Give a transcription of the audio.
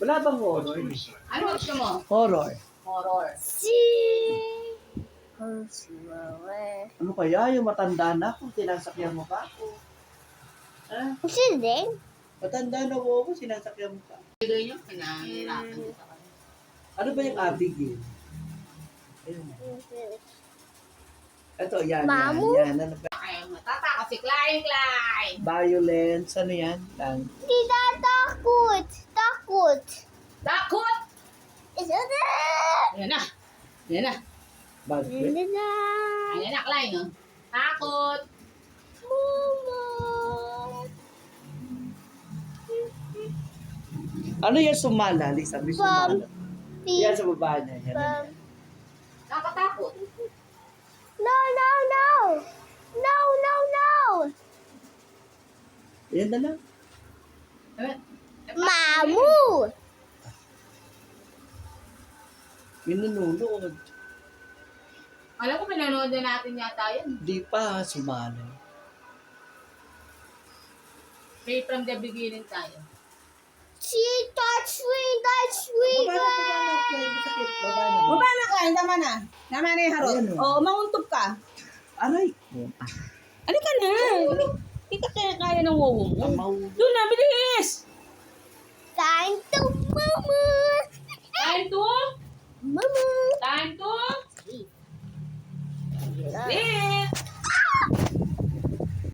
Wala bang horror? Ano gusto mo? Horror. Horror. Ano kaya yung matanda na kung sinasakyan mo ka ako? Ah, Hindi. matanda na ako, sinasakyan mo ka. Bigay niyo, pinahirapan niyo sa kanya. Ano ba yung Abigail? Ayun. Ito, yan, Mamu? yan. Ano ba? Kaya matatakas si Klein. Violence, ano yan? Lang. Hindi takot. Takot. Takot! Isa na. Ayan na. Ayan na. Bad trip. Isa na. Ayan na, Klein. Oh. Takot. Mama. Ano yung sumala, Lisa? May sumala. Yan sa baba niya. Yan, yan. Nakatakot. No, no, no. No, no, no. Yan na lang. Mamu. Minunulod. Alam ko, pinanood na natin yata yan. Di pa sumala. Pray from the beginning tayo. She touched me. That's sweet. Baba na, Clay. Masakit. Baba na. Baba na, Klein. Tama na. Tama na yung harot. Ayan, oh. Oo, manguntog ka. Aray ko. Ano ka na? Hindi ka kaya ng wow mo. Amaw. Doon na, bilis!